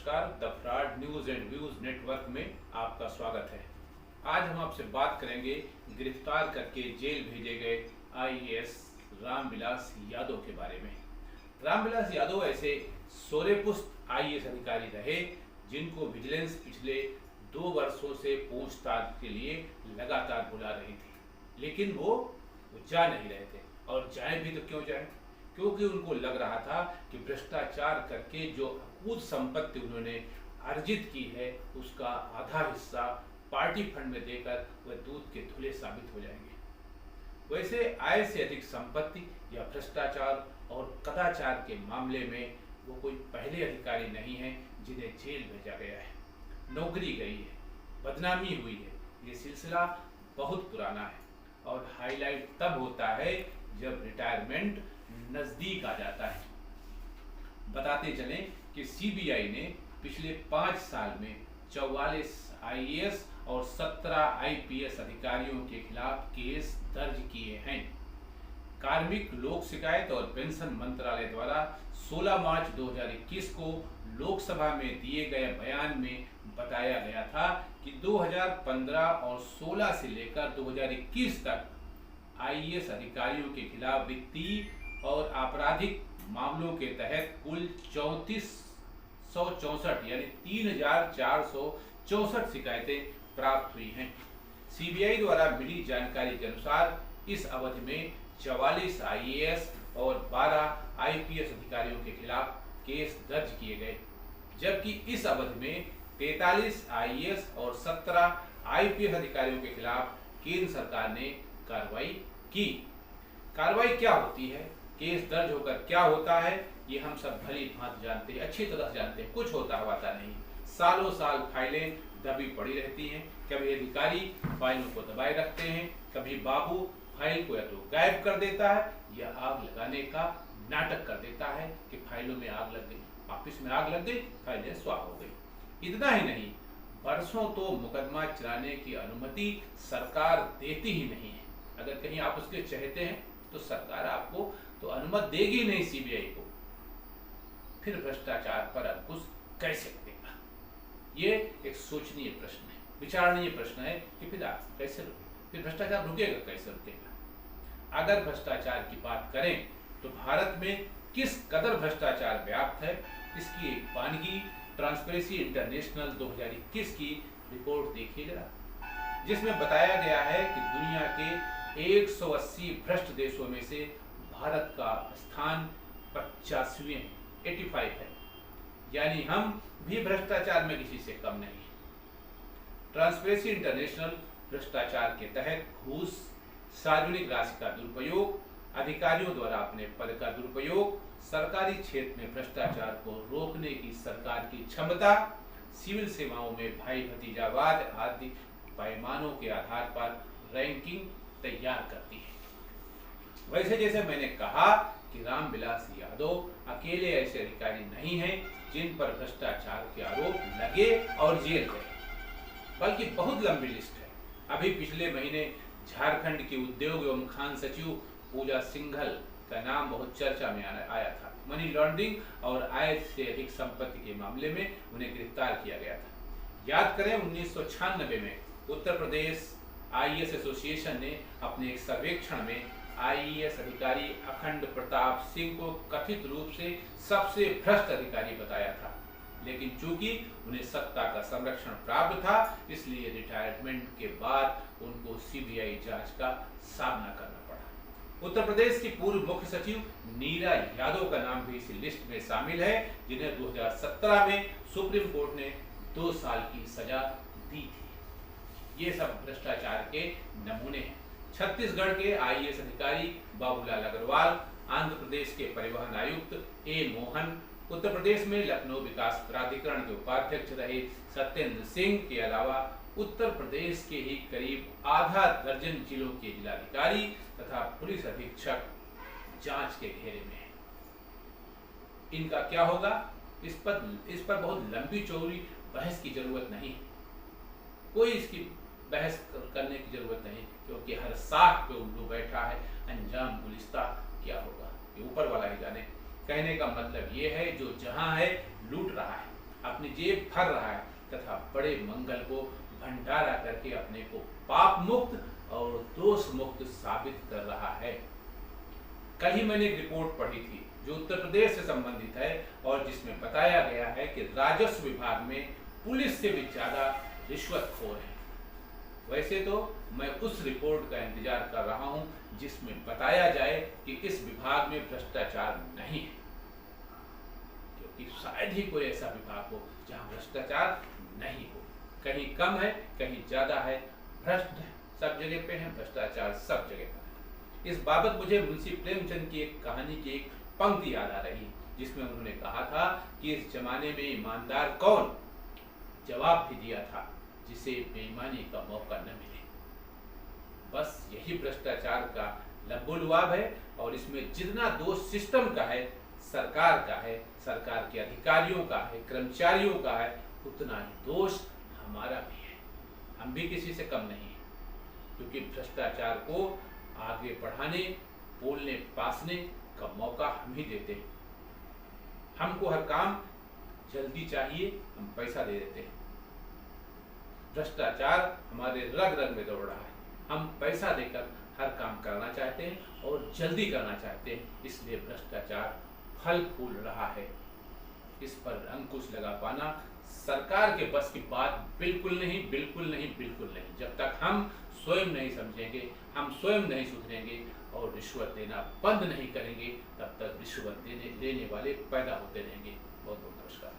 नमस्कार, the fraud news and views network में आपका स्वागत है। आज हम आपसे बात करेंगे गिरफ्तार करके जेल भेजे गए आईएएस रामविलास यादव के बारे में। रामविलास यादव ऐसे सोरेपुस्त आईएएस अधिकारी रहे जिनको विजिलेंस पिछले 2 वर्षों से पूछताछ के लिए लगातार बुला रही थी, लेकिन वो जा नहीं रहे थे। और जाए भी तो क्यों जाए, क्योंकि उनको लग रहा था कि भ्रष्टाचार करके जो अकूत संपत्ति उन्होंने अर्जित की है उसका आधा हिस्सा पार्टी फंड में देकर वह दूध के धुले साबित हो जाएंगे। वैसे आय से अधिक संपत्ति या भ्रष्टाचार और कदाचार के मामले में वो कोई पहले अधिकारी नहीं है जिन्हें जेल भेजा गया है, नौकरी गई है, बदनामी हुई है। ये सिलसिला बहुत पुराना है और हाईलाइट तब होता है जब रिटायरमेंट नजदीक आ जाता है। बताते चलें कि सीबीआई ने पिछले 5 साल में 44 आईएएस और 17 आईपीएस अधिकारियों के खिलाफ केस दर्ज किए हैं। कार्मिक लोक शिकायत और पेंशन मंत्रालय द्वारा 16 मार्च 2021 को लोकसभा में दिए गए बयान में बताया गया था कि 2015 और 16 से लेकर 2021 तक आईएएस अधिकारियों के खिलाफ वित्तीय और आपराधिक मामलों के तहत कुल 3464 यानी 3464 शिकायतें प्राप्त हुई हैं। सीबीआई द्वारा मिली जानकारी के अनुसार इस अवधि में 44 आईएएस और 12 आईपीएस अधिकारियों के खिलाफ केस दर्ज किए गए, जबकि इस अवधि में 43 आईएएस और 17 आईपीएस अधिकारियों के खिलाफ केंद्र सरकार ने कार्रवाई की। कार्रवाई क्या होती है, केस दर्ज होकर क्या होता है, ये हम सब भली भांति जानते हैं, अच्छी तरह से जानते हैं। कुछ होता नहीं, सालों साल फाइलें दबी पड़ी रहती हैं। कभी अधिकारी फाइलों को दबाए रखते हैं, कभी बाबू फाइल को या तो गायब कर देता है या आग लगाने का नाटक कर देता है कि फाइलों में आग लग गई, ऑफिस में आग लग गई, फाइलें स्वाह हो गई। इतना ही नहीं, वर्षों तो मुकदमा चलाने की अनुमति सरकार देती ही नहीं है। अगर कहीं आप उसके चाहते हैं तो सरकार आपको तो अनुमति देगी नहीं सीबीआई को। फिर भ्रष्टाचार पर अंकुश कैसे लगेगा? ये एक सोचनीय प्रश्न है, विचारणीय प्रश्न है कि फिर आप कैसे रुकेगा, फिर भ्रष्टाचार रुकेगा कैसे रुकेगा? अगर भ्रष्टाचार की बात करें तो भारत में किस कदर भ्रष्टाचार व्याप्त है, इसकी एक वानगी ट्रांसपेरेंसी इंटरनेशनल 2021 की रिपोर्ट देखिए जरा, जिसमें बताया गया है कि दुनिया के 180 भ्रष्ट देशों में से भारत का स्थान 85वें है, 85 है, यानी हम भी भ्रष्टाचार में किसी से कम नहीं है। ट्रांसपेरेंसी इंटरनेशनल भ्रष्टाचार के तहत घूस, सार्वजनिक राशि का दुरुपयोग, अधिकारियों द्वारा अपने पद का दुरुपयोग, सरकारी क्षेत्र में भ्रष्टाचार को रोकने की सरकार की क्षमता, सिविल सेवाओं में भाई भतीजावाद आदि पैमानों के आधार पर रैंकिंग तैयार करती है। वैसे जैसे मैंने कहा कि रामविलास यादव अकेले ऐसे अधिकारी नहीं हैं जिन पर भ्रष्टाचार के आरोप लगे और जेल गए, बल्कि बहुत लंबी लिस्ट है। अभी पिछले महीने झारखंड की उद्योग एवं खान सचिव पूजा सिंघल का नाम बहुत चर्चा में आया था। मनी लॉन्ड्रिंग और आय से अधिक संपत्ति के मामले में उन्हें गिरफ्तार किया गया था। याद करें 1996 में उत्तर प्रदेश आईएएस एसोसिएशन ने अपने एक सर्वेक्षण में आईएएस अधिकारी अखंड प्रताप सिंह को कथित रूप से सबसे भ्रष्ट अधिकारी बताया था, लेकिन चूंकि उन्हें सत्ता का संरक्षण प्राप्त था, इसलिए रिटायरमेंट के बाद उनको सीबीआई जांच का सामना करना पड़ा। उत्तर प्रदेश की पूर्व मुख्य सचिव नीरा यादव का नाम भी इसी लिस्ट में शामिल है, जिन्हें 2017 में सुप्रीम कोर्ट ने 2 साल की सजा दी थी। ये सब भ्रष्टाचार के नमूने हैं। छत्तीसगढ़ के आईएएस अधिकारी बाबूलाल अग्रवाल, आंध्र प्रदेश के परिवहन आयुक्त ए मोहन, उत्तर प्रदेश में लखनऊ विकास प्राधिकरण के उपाध्यक्ष रहे सत्येंद्र सिंह के अलावा उत्तर प्रदेश के ही करीब आधा दर्जन जिलों के जिलाधिकारी तथा पुलिस अधीक्षक जांच के घेरे में हैं। इनका क्या होगा, इस पर बहुत लंबी चौड़ी बहस की जरूरत नहीं, कोई इसकी बहस करने की जरूरत नहीं, क्योंकि हर साख पे उल्लू बैठा है। अंजाम गुलिस्ता क्या होगा ये ऊपर वाला ही जाने। कहने का मतलब ये है जो जहां है लूट रहा है, अपनी जेब भर रहा है तथा बड़े मंगल को भंडारा करके अपने को पाप मुक्त और दोष मुक्त साबित कर रहा है। कल ही मैंने एक रिपोर्ट पढ़ी थी जो उत्तर प्रदेश से संबंधित है और जिसमें बताया गया है कि राजस्व विभाग में पुलिस से भी ज्यादा रिश्वतखोर है। वैसे तो मैं उस रिपोर्ट का इंतजार कर रहा हूं जिसमें बताया जाए कि इस विभाग में भ्रष्टाचार नहीं है, क्योंकि शायद ही कोई ऐसा विभाग हो जहां भ्रष्टाचार नहीं हो। कहीं कम है, कहीं ज्यादा है, भ्रष्ट सब जगह पे है, भ्रष्टाचार सब जगह पर है। इस बाबत मुझे मुंशी प्रेमचंद की एक कहानी की एक पंक्ति याद आ रही जिसमें उन्होंने कहा था कि इस जमाने में ईमानदार कौन, जवाब भी दिया था जिसे बेईमानी का मौका न मिले। बस यही भ्रष्टाचार का लबोलुआब है और इसमें जितना दोष सिस्टम का है, सरकार का है, सरकार के अधिकारियों का है, कर्मचारियों का है, उतना ही दोष हमारा भी है। हम भी किसी से कम नहीं है, क्योंकि भ्रष्टाचार को आगे बढ़ाने, बोलने पासने का मौका हम ही देते हैं। हमको हर काम जल्दी चाहिए, हम पैसा दे देते हैं। भ्रष्टाचार हमारे रग रग में दौड़ रहा है। हम पैसा देकर हर काम करना चाहते हैं और जल्दी करना चाहते हैं, इसलिए भ्रष्टाचार फल फूल रहा है। इस पर अंकुश लगा पाना सरकार के बस की बात बिल्कुल नहीं, बिल्कुल नहीं, बिल्कुल नहीं। जब तक हम स्वयं नहीं समझेंगे, हम स्वयं नहीं सुधरेंगे और रिश्वत देना बंद नहीं करेंगे, तब तक रिश्वत लेने वाले पैदा होते रहेंगे। बहुत बहुत नमस्कार।